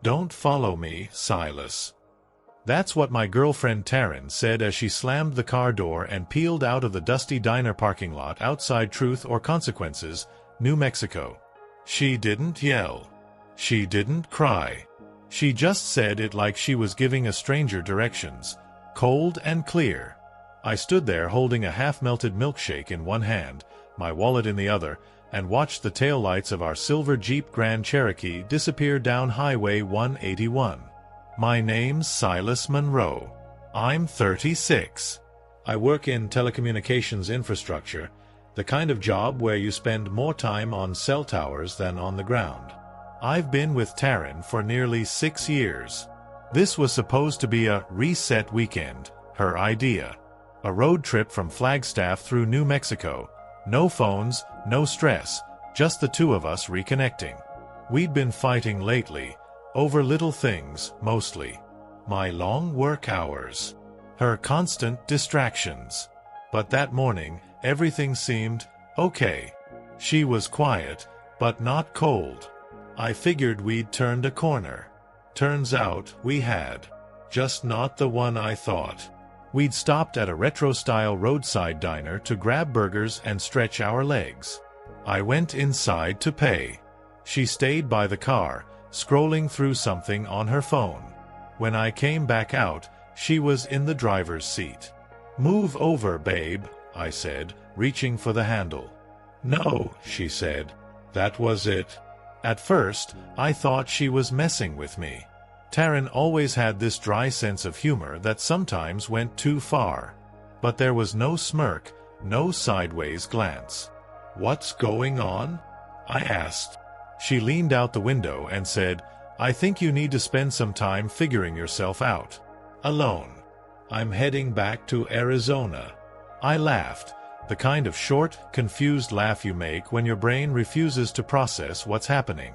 Don't follow me, Silas. That's what my girlfriend Taryn said as she slammed the car door and peeled out of the dusty diner parking lot outside Truth or Consequences, New Mexico. She didn't yell. She didn't cry. She just said it like she was giving a stranger directions, cold and clear. I stood there holding a half-melted milkshake in one hand, my wallet in the other, and watched the taillights of our silver Jeep Grand Cherokee disappear down Highway 181. My name's Silas Monroe. I'm 36. I work in telecommunications infrastructure, the kind of job where you spend more time on cell towers than on the ground. I've been with Taryn for nearly 6 years. This was supposed to be a reset weekend, her idea. A road trip from Flagstaff through New Mexico. No phones, no stress, just the two of us reconnecting. We'd been fighting lately, over little things, mostly. My long work hours. Her constant distractions. But that morning, everything seemed okay. She was quiet, but not cold. I figured we'd turned a corner. Turns out, we had. Just not the one I thought. We'd stopped at a retro-style roadside diner to grab burgers and stretch our legs. I went inside to pay. She stayed by the car, scrolling through something on her phone. When I came back out, she was in the driver's seat. "Move over, babe," I said, reaching for the handle. "No," she said. That was it. At first, I thought she was messing with me. Taryn always had this dry sense of humor that sometimes went too far. But there was no smirk, no sideways glance. "What's going on?" I asked. She leaned out the window and said, "I think you need to spend some time figuring yourself out. Alone. I'm heading back to Arizona." I laughed, the kind of short, confused laugh you make when your brain refuses to process what's happening.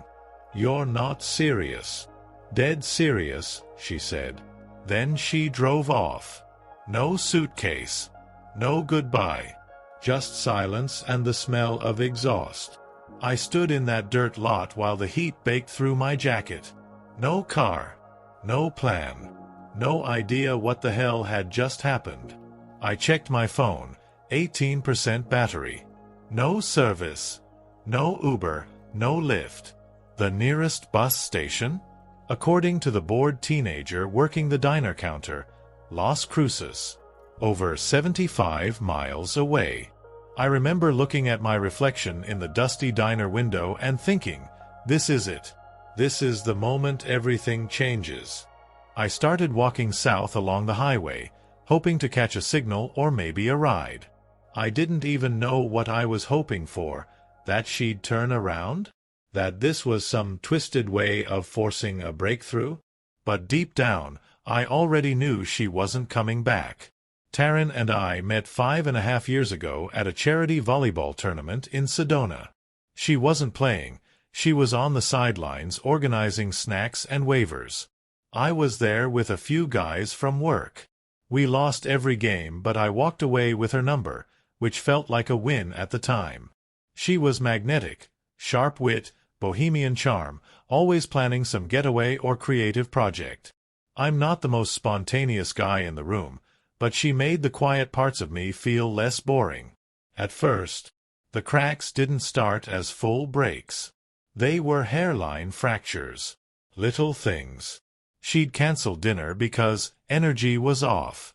"You're not serious." "Dead serious," she said. Then she drove off. No suitcase. No goodbye. Just silence and the smell of exhaust. I stood in that dirt lot while the heat baked through my jacket. No car. No plan. No idea what the hell had just happened. I checked my phone. 18% battery. No service. No Uber. No Lyft. The nearest bus station? According to the bored teenager working the diner counter, Las Cruces. Over 75 miles away. I remember looking at my reflection in the dusty diner window and thinking, this is it. This is the moment everything changes. I started walking south along the highway, hoping to catch a signal or maybe a ride. I didn't even know what I was hoping for, that she'd turn around? That this was some twisted way of forcing a breakthrough? But deep down, I already knew she wasn't coming back. Taryn and I met 5.5 years ago at a charity volleyball tournament in Sedona. She wasn't playing. She was on the sidelines organizing snacks and waivers. I was there with a few guys from work. We lost every game, but I walked away with her number, which felt like a win at the time. She was magnetic, sharp wit, bohemian charm, always planning some getaway or creative project. I'm not the most spontaneous guy in the room, but she made the quiet parts of me feel less boring. At first, the cracks didn't start as full breaks. They were hairline fractures. Little things. She'd cancel dinner because energy was off.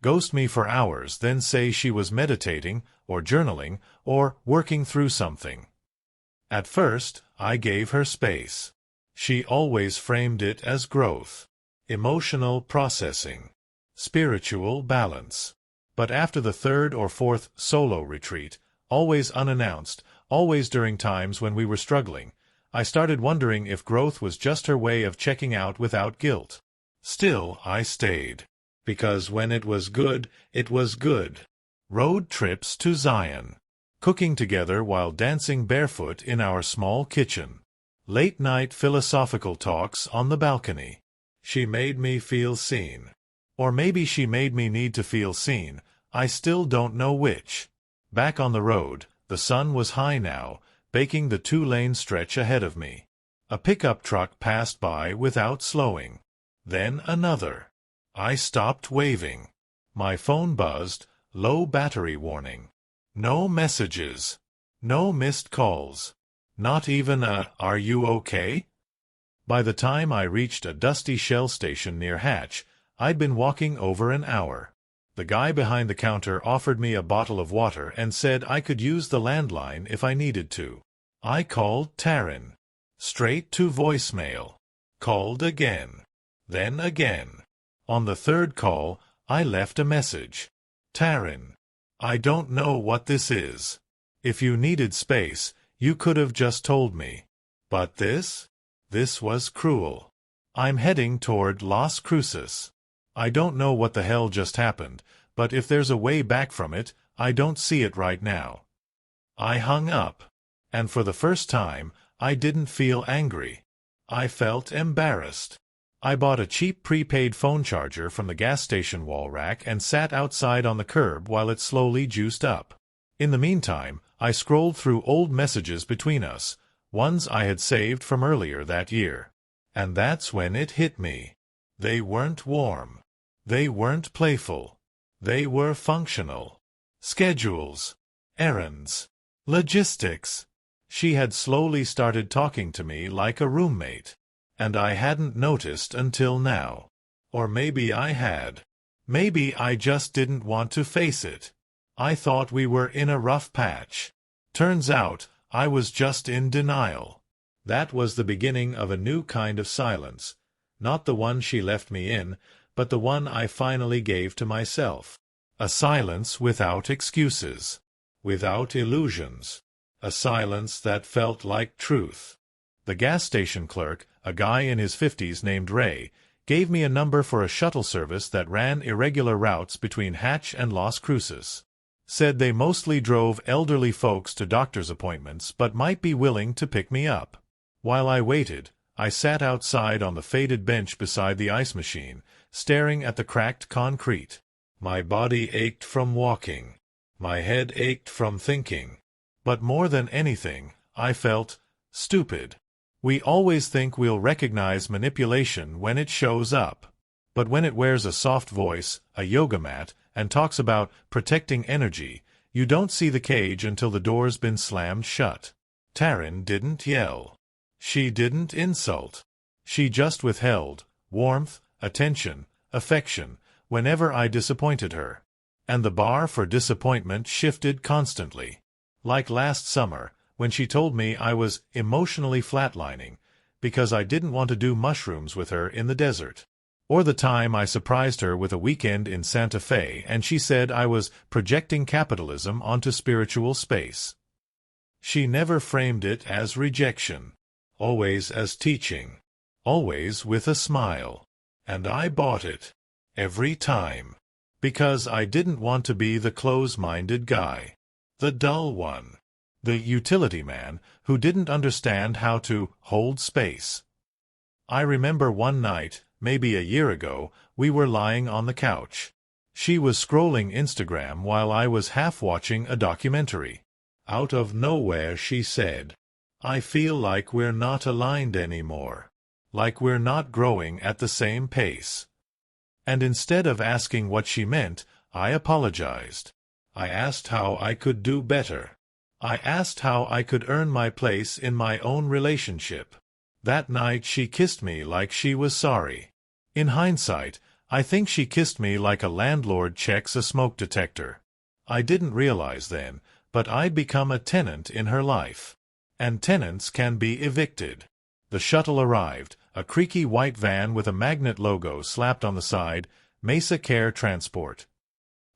Ghost me for hours, then say she was meditating, or journaling, or working through something. At first, I gave her space. She always framed it as growth. Emotional processing. Spiritual balance. But after the third or fourth solo retreat, always unannounced, always during times when we were struggling, I started wondering if growth was just her way of checking out without guilt. Still, I stayed. Because when it was good, it was good. Road trips to Zion. Cooking together while dancing barefoot in our small kitchen. Late-night philosophical talks on the balcony. She made me feel seen. Or maybe she made me need to feel seen. I still don't know which. Back on the road, the sun was high now, baking the 2-lane stretch ahead of me. A pickup truck passed by without slowing. Then another. I stopped waving. My phone buzzed, low battery warning. No messages. No missed calls. Not even a, "Are you okay?" By the time I reached a dusty Shell station near Hatch, I'd been walking over an hour. The guy behind the counter offered me a bottle of water and said I could use the landline if I needed to. I called Taryn. Straight to voicemail. Called again. Then again. On the third call, I left a message. Taryn, I don't know what this is. If you needed space, you could have just told me. But this? This was cruel. I'm heading toward Las Cruces. I don't know what the hell just happened, but if there's a way back from it, I don't see it right now. I hung up. And for the first time, I didn't feel angry. I felt embarrassed. I bought a cheap prepaid phone charger from the gas station wall rack and sat outside on the curb while it slowly juiced up. In the meantime, I scrolled through old messages between us, ones I had saved from earlier that year. And that's when it hit me. They weren't warm. They weren't playful. They were functional. Schedules. Errands. Logistics. She had slowly started talking to me like a roommate. And I hadn't noticed until now. Or maybe I had. Maybe I just didn't want to face it. I thought we were in a rough patch. Turns out, I was just in denial. That was the beginning of a new kind of silence. Not the one she left me in, but the one I finally gave to myself. A silence without excuses. Without illusions. A silence that felt like truth. The gas station clerk, a guy in his 50s named Ray, gave me a number for a shuttle service that ran irregular routes between Hatch and Las Cruces. Said they mostly drove elderly folks to doctor's appointments but might be willing to pick me up. While I waited, I sat outside on the faded bench beside the ice machine, staring at the cracked concrete. My body ached from walking. My head ached from thinking. But more than anything, I felt stupid. We always think we'll recognize manipulation when it shows up. But when it wears a soft voice, a yoga mat, and talks about protecting energy, you don't see the cage until the door's been slammed shut. Taryn didn't yell. She didn't insult. She just withheld warmth, attention, affection, whenever I disappointed her. And the bar for disappointment shifted constantly. Like last summer, when she told me I was emotionally flatlining because I didn't want to do mushrooms with her in the desert. Or the time I surprised her with a weekend in Santa Fe and she said I was projecting capitalism onto spiritual space. She never framed it as rejection. Always as teaching. Always with a smile. And I bought it. Every time. Because I didn't want to be the close-minded guy. The dull one. The utility man who didn't understand how to hold space. I remember one night, maybe a year ago, we were lying on the couch. She was scrolling Instagram while I was half-watching a documentary. Out of nowhere she said, "I feel like we're not aligned anymore. Like we're not growing at the same pace." And instead of asking what she meant, I apologized. I asked how I could do better. I asked how I could earn my place in my own relationship. That night she kissed me like she was sorry. In hindsight, I think she kissed me like a landlord checks a smoke detector. I didn't realize then, but I'd become a tenant in her life. And tenants can be evicted. The shuttle arrived, a creaky white van with a magnet logo slapped on the side, Mesa Care Transport.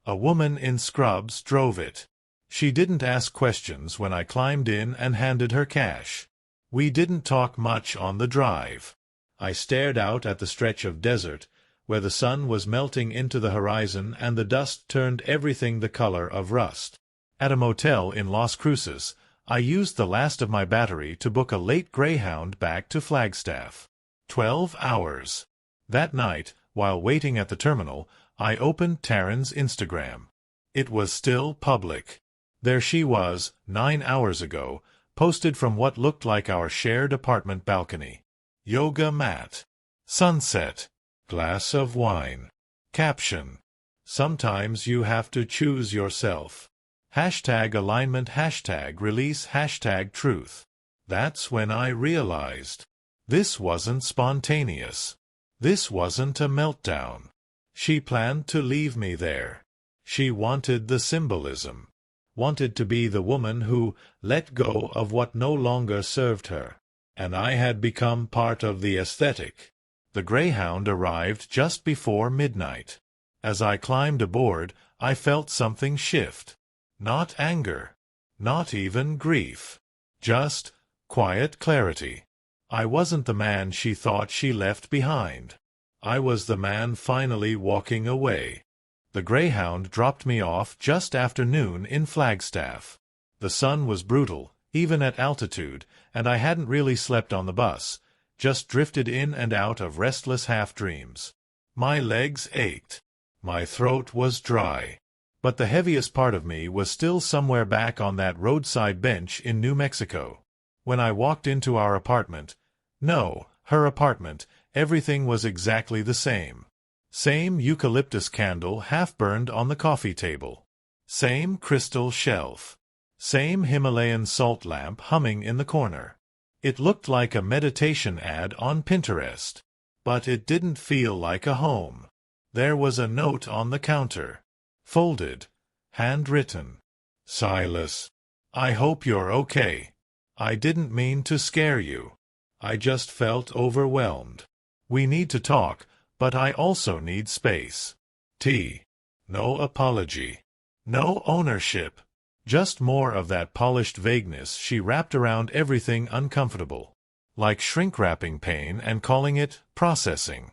A woman in scrubs drove it. She didn't ask questions when I climbed in and handed her cash. We didn't talk much on the drive. I stared out at the stretch of desert, where the sun was melting into the horizon and the dust turned everything the color of rust. At a motel in Las Cruces, I used the last of my battery to book a late Greyhound back to Flagstaff. 12 hours. That night, while waiting at the terminal, I opened Taryn's Instagram. It was still public. There she was, 9 hours ago, posted from what looked like our shared apartment balcony. Yoga mat. Sunset. Glass of wine. Caption. Sometimes you have to choose yourself. Hashtag alignment, hashtag release, hashtag truth. That's when I realized. This wasn't spontaneous. This wasn't a meltdown. She planned to leave me there. She wanted the symbolism. Wanted to be the woman who let go of what no longer served her. And I had become part of the aesthetic. The Greyhound arrived just before midnight. As I climbed aboard, I felt something shift. Not anger. Not even grief. Just quiet clarity. I wasn't the man she thought she left behind. I was the man finally walking away. The Greyhound dropped me off just after noon in Flagstaff. The sun was brutal, even at altitude, and I hadn't really slept on the bus, just drifted in and out of restless half-dreams. My legs ached. My throat was dry. But the heaviest part of me was still somewhere back on that roadside bench in New Mexico. When I walked into our apartment, no, her apartment, everything was exactly the same. Same eucalyptus candle half-burned on the coffee table. Same crystal shelf. Same Himalayan salt lamp humming in the corner. It looked like a meditation ad on Pinterest. But it didn't feel like a home. There was a note on the counter. Folded. Handwritten. Silas. I hope you're okay. I didn't mean to scare you. I just felt overwhelmed. We need to talk, but I also need space. T. No apology. No ownership. Just more of that polished vagueness she wrapped around everything uncomfortable. Like shrink-wrapping pain and calling it processing.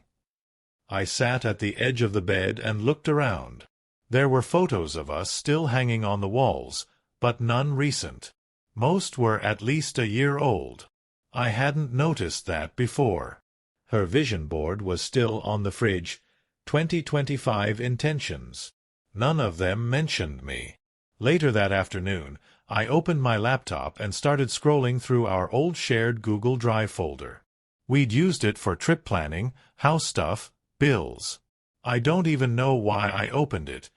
I sat at the edge of the bed and looked around. There were photos of us still hanging on the walls, but none recent. Most were at least a year old. I hadn't noticed that before. Her vision board was still on the fridge. 2025 intentions. None of them mentioned me. Later that afternoon, I opened my laptop and started scrolling through our old shared Google Drive folder. We'd used it for trip planning, house stuff, bills. I don't even know why I opened it.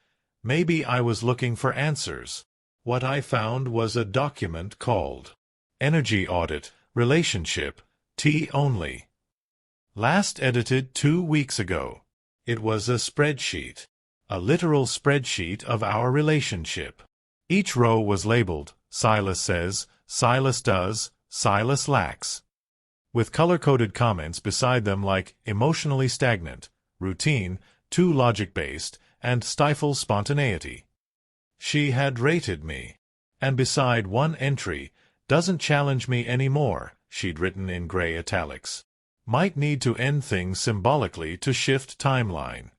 Maybe I was looking for answers. What I found was a document called Energy Audit, Relationship, T only. Last edited 2 weeks ago. It was a spreadsheet. A literal spreadsheet of our relationship. Each row was labeled, Silas says, Silas does, Silas lacks. With color-coded comments beside them like emotionally stagnant, routine, too logic-based, and stifles spontaneity. She had rated me. And beside one entry, doesn't challenge me anymore, she'd written in gray italics. Might need to end things symbolically to shift timeline.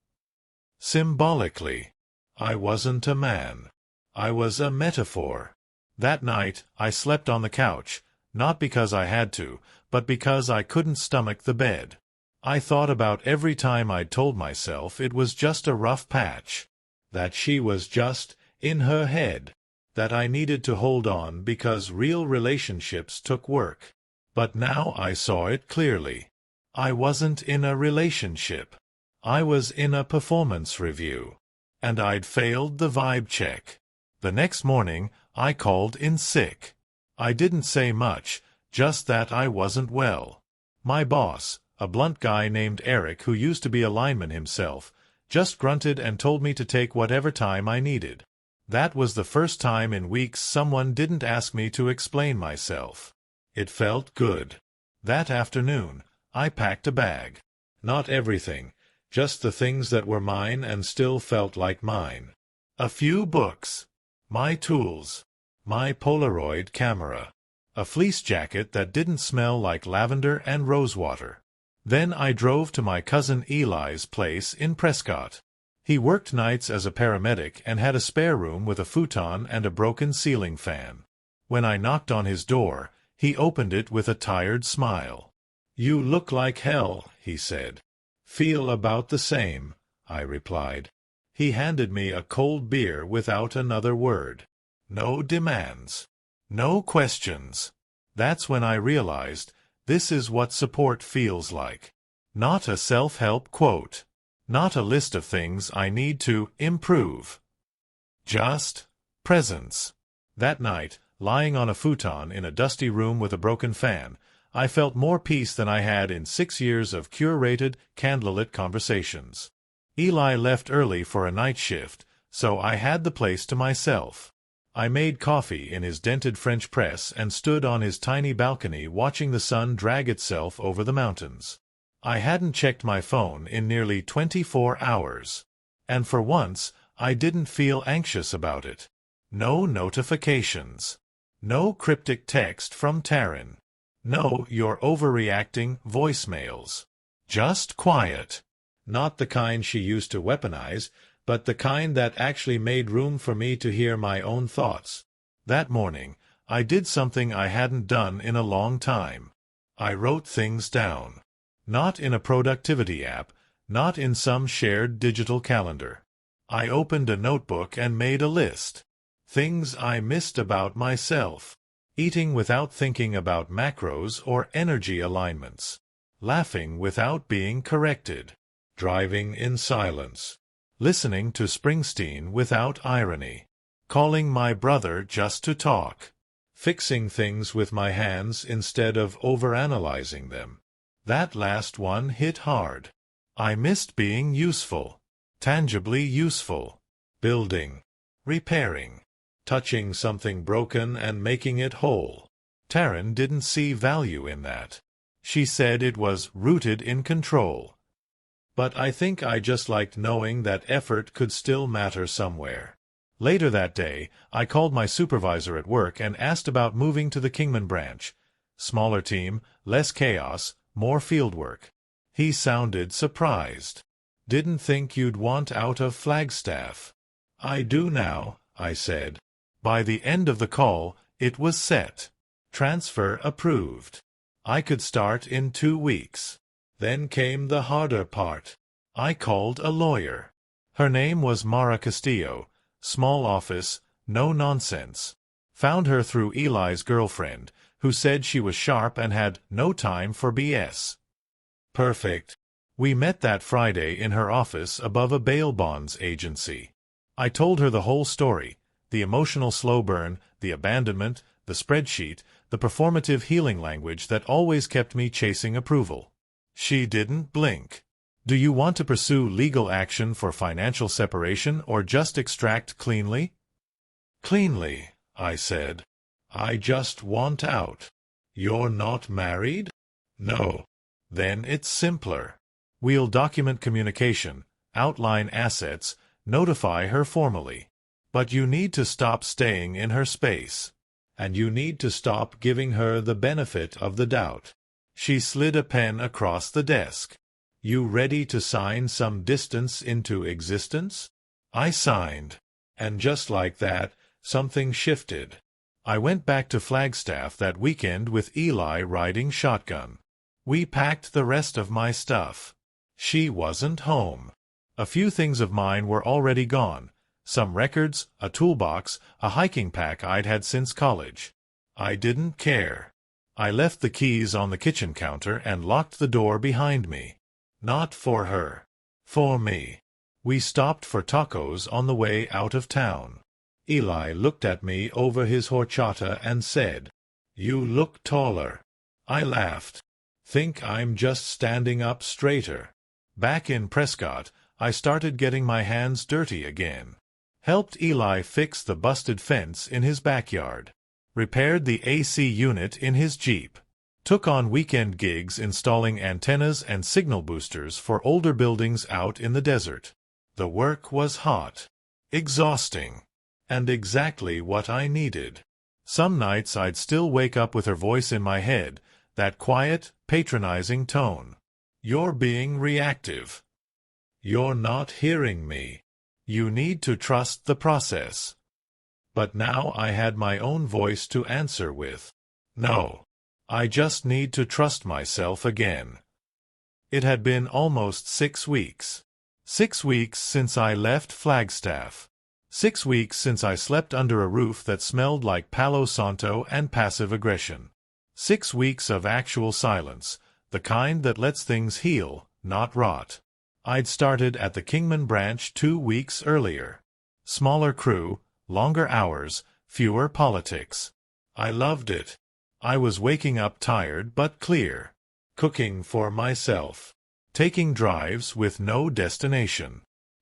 Symbolically. I wasn't a man. I was a metaphor. That night, I slept on the couch, not because I had to, but because I couldn't stomach the bed. I thought about every time I'd told myself it was just a rough patch. That she was just in her head. That I needed to hold on because real relationships took work. But now I saw it clearly. I wasn't in a relationship. I was in a performance review. And I'd failed the vibe check. The next morning, I called in sick. I didn't say much, just that I wasn't well. My boss, a blunt guy named Eric who used to be a lineman himself, just grunted and told me to take whatever time I needed. That was the first time in weeks someone didn't ask me to explain myself. It felt good. That afternoon, I packed a bag. Not everything, just the things that were mine and still felt like mine. A few books. My tools. My Polaroid camera. A fleece jacket that didn't smell like lavender and rosewater. Then I drove to my cousin Eli's place in Prescott. He worked nights as a paramedic and had a spare room with a futon and a broken ceiling fan. When I knocked on his door, he opened it with a tired smile. "You look like hell," he said. "Feel about the same," I replied. He handed me a cold beer without another word. No demands. No questions. That's when I realized this is what support feels like. Not a self-help quote. Not a list of things I need to improve. Just presence. That night, lying on a futon in a dusty room with a broken fan, I felt more peace than I had in 6 years of curated, candlelit conversations. Eli left early for a night shift, so I had the place to myself. I made coffee in his dented French press and stood on his tiny balcony watching the sun drag itself over the mountains. I hadn't checked my phone in nearly 24 hours. And for once, I didn't feel anxious about it. No notifications. No cryptic text from Taryn. No "you're overreacting" voicemails. Just quiet. Not the kind she used to weaponize, but the kind that actually made room for me to hear my own thoughts. That morning, I did something I hadn't done in a long time. I wrote things down. Not in a productivity app, not in some shared digital calendar. I opened a notebook and made a list. Things I missed about myself. Eating without thinking about macros or energy alignments. Laughing without being corrected. Driving in silence. Listening to Springsteen without irony. Calling my brother just to talk. Fixing things with my hands instead of overanalyzing them. That last one hit hard. I missed being useful. Tangibly useful. Building. Repairing. Touching something broken and making it whole. Taryn didn't see value in that. She said it was rooted in control. But I think I just liked knowing that effort could still matter somewhere. Later that day, I called my supervisor at work and asked about moving to the Kingman branch. Smaller team, less chaos, more fieldwork. He sounded surprised. Didn't think you'd want out of Flagstaff. I do now, I said. By the end of the call, it was set. Transfer approved. I could start in 2 weeks. Then came the harder part. I called a lawyer. Her name was Mara Castillo. Small office, no nonsense. Found her through Eli's girlfriend, who said she was sharp and had no time for BS. Perfect. We met that Friday in her office above a bail bonds agency. I told her the whole story, the emotional slow burn, the abandonment, the spreadsheet, the performative healing language that always kept me chasing approval. She didn't blink. Do you want to pursue legal action for financial separation or just extract cleanly? Cleanly, I said. I just want out. You're not married? No. Then it's simpler. We'll document communication, outline assets, notify her formally. But you need to stop staying in her space. And you need to stop giving her the benefit of the doubt. She slid a pen across the desk. You ready to sign some distance into existence? I signed. And just like that, something shifted. I went back to Flagstaff that weekend with Eli riding shotgun. We packed the rest of my stuff. She wasn't home. A few things of mine were already gone. Some records, a toolbox, a hiking pack I'd had since college. I didn't care. I left the keys on the kitchen counter and locked the door behind me. Not for her. For me. We stopped for tacos on the way out of town. Eli looked at me over his horchata and said, "You look taller." I laughed. Think I'm just standing up straighter. Back in Prescott, I started getting my hands dirty again. Helped Eli fix the busted fence in his backyard. Repaired the AC unit in his Jeep. Took on weekend gigs installing antennas and signal boosters for older buildings out in the desert. The work was hot. Exhausting. And exactly what I needed. Some nights I'd still wake up with her voice in my head, that quiet, patronizing tone. You're being reactive. You're not hearing me. You need to trust the process. But now I had my own voice to answer with. No. I just need to trust myself again. It had been almost 6 weeks. 6 weeks since I left Flagstaff. 6 weeks since I slept under a roof that smelled like Palo Santo and passive aggression. 6 weeks of actual silence, the kind that lets things heal, not rot. I'd started at the Kingman branch 2 weeks earlier. Smaller crew, longer hours, fewer politics. I loved it. I was waking up tired but clear. Cooking for myself. Taking drives with no destination.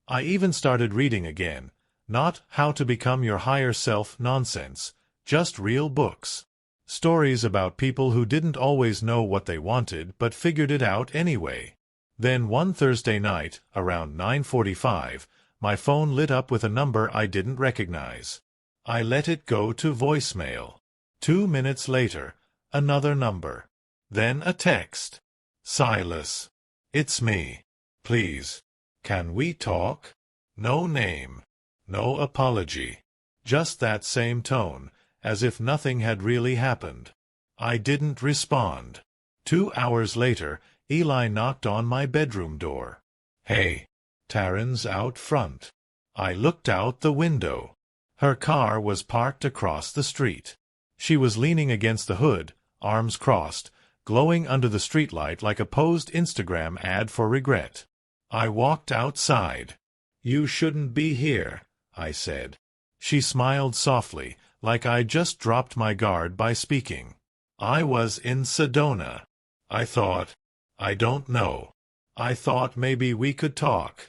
I even started reading again. Not how to become your higher self nonsense, just real books. Stories about people who didn't always know what they wanted but figured it out anyway. Then one Thursday night, around 9:45, my phone lit up with a number I didn't recognize. I let it go to voicemail. 2 minutes later, another number. Then a text. Silas. It's me. Please. Can we talk? No name. No apology. Just that same tone, as if nothing had really happened. I didn't respond. 2 hours later, Eli knocked on my bedroom door. Hey. Taryn's out front. I looked out the window. Her car was parked across the street. She was leaning against the hood, arms crossed, glowing under the streetlight like a posed Instagram ad for regret. I walked outside. You shouldn't be here, I said. She smiled softly, like I'd just dropped my guard by speaking. I was in Sedona. I thought, I don't know. I thought maybe we could talk.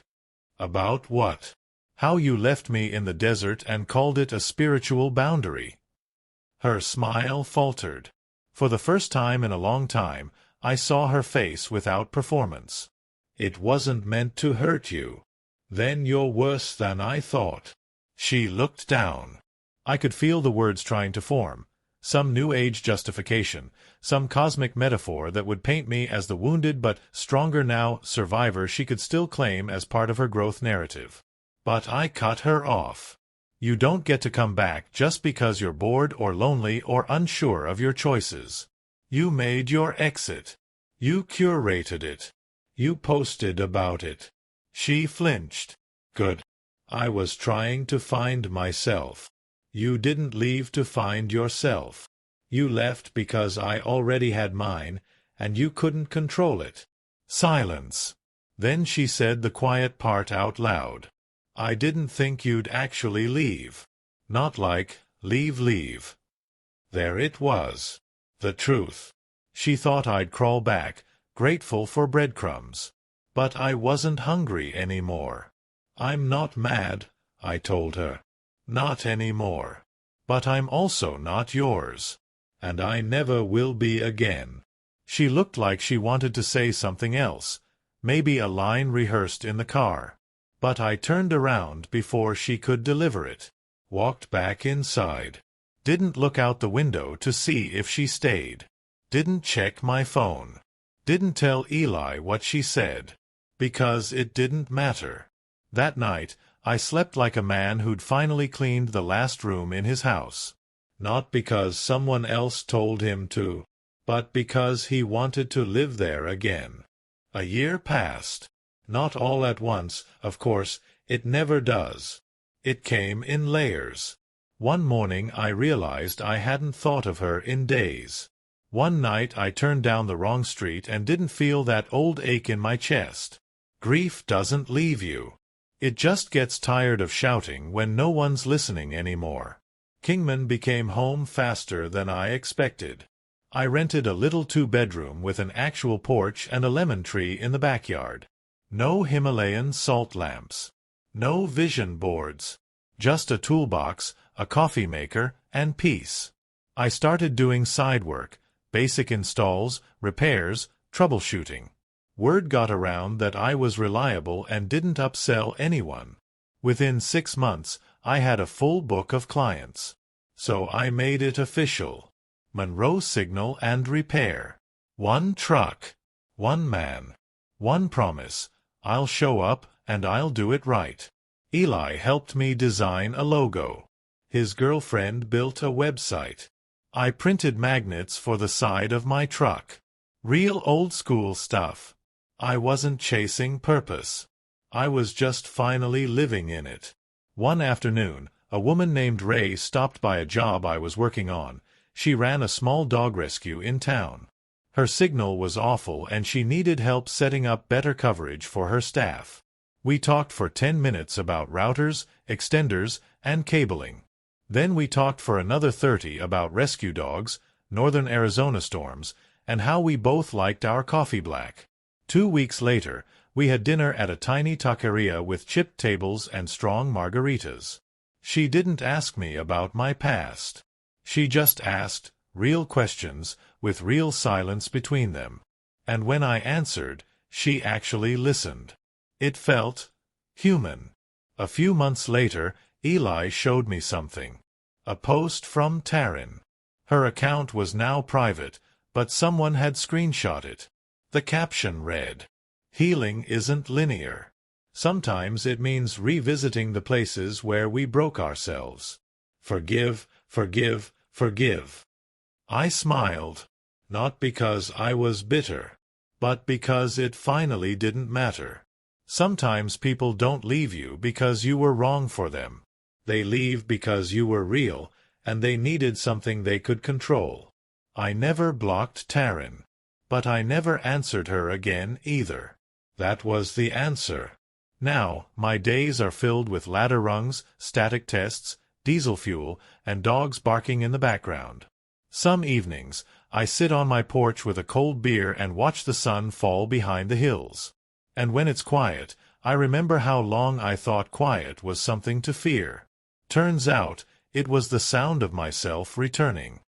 About what? How you left me in the desert and called it a spiritual boundary. Her smile faltered. For the first time in a long time, I saw her face without performance. It wasn't meant to hurt you. Then you're worse than I thought. She looked down. I could feel the words trying to form. Some new age justification, some cosmic metaphor that would paint me as the wounded but stronger now survivor she could still claim as part of her growth narrative. But I cut her off. You don't get to come back just because you're bored or lonely or unsure of your choices. You made your exit. You curated it. You posted about it. She flinched. Good. I was trying to find myself. You didn't leave to find yourself. You left because I already had mine, and you couldn't control it. Silence. Then she said the quiet part out loud. I didn't think you'd actually leave. Not like, leave. There it was. The truth. She thought I'd crawl back, grateful for breadcrumbs. But I wasn't hungry anymore. I'm not mad, I told her. Not anymore. But I'm also not yours. And I never will be again. She looked like she wanted to say something else, maybe a line rehearsed in the car. But I turned around before she could deliver it. Walked back inside. Didn't look out the window to see if she stayed. Didn't check my phone. Didn't tell Eli what she said. Because it didn't matter. That night, I slept like a man who'd finally cleaned the last room in his house. Not because someone else told him to, but because he wanted to live there again. A year passed. Not all at once, of course, it never does. It came in layers. One morning I realized I hadn't thought of her in days. One night I turned down the wrong street and didn't feel that old ache in my chest. Grief doesn't leave you. It just gets tired of shouting when no one's listening anymore. Kingman became home faster than I expected. I rented a little 2-bedroom with an actual porch and a lemon tree in the backyard. No Himalayan salt lamps. No vision boards. Just a toolbox, a coffee maker, and peace. I started doing side work, basic installs, repairs, troubleshooting. Word got around that I was reliable and didn't upsell anyone. Within 6 months, I had a full book of clients. So I made it official. Monroe Signal and Repair. 1 truck. 1 man. 1 promise. I'll show up, and I'll do it right. Eli helped me design a logo. His girlfriend built a website. I printed magnets for the side of my truck. Real old-school stuff. I wasn't chasing purpose. I was just finally living in it. One afternoon, a woman named Ray stopped by a job I was working on. She ran a small dog rescue in town. Her signal was awful and she needed help setting up better coverage for her staff. We talked for 10 minutes about routers, extenders, and cabling. Then we talked for another 30 about rescue dogs, northern Arizona storms, and how we both liked our coffee black. 2 weeks later, we had dinner at a tiny taqueria with chipped tables and strong margaritas. She didn't ask me about my past. She just asked real questions with real silence between them. And when I answered, she actually listened. It felt human. A few months later, Eli showed me something. A post from Taryn. Her account was now private, but someone had screenshot it. The caption read, "Healing isn't linear. Sometimes it means revisiting the places where we broke ourselves. Forgive, forgive, forgive." I smiled, not because I was bitter, but because it finally didn't matter. Sometimes people don't leave you because you were wrong for them. They leave because you were real, and they needed something they could control. I never blocked Taryn, but I never answered her again either. That was the answer. Now, my days are filled with ladder rungs, static tests, diesel fuel, and dogs barking in the background. Some evenings, I sit on my porch with a cold beer and watch the sun fall behind the hills. And when it's quiet, I remember how long I thought quiet was something to fear. Turns out, it was the sound of myself returning.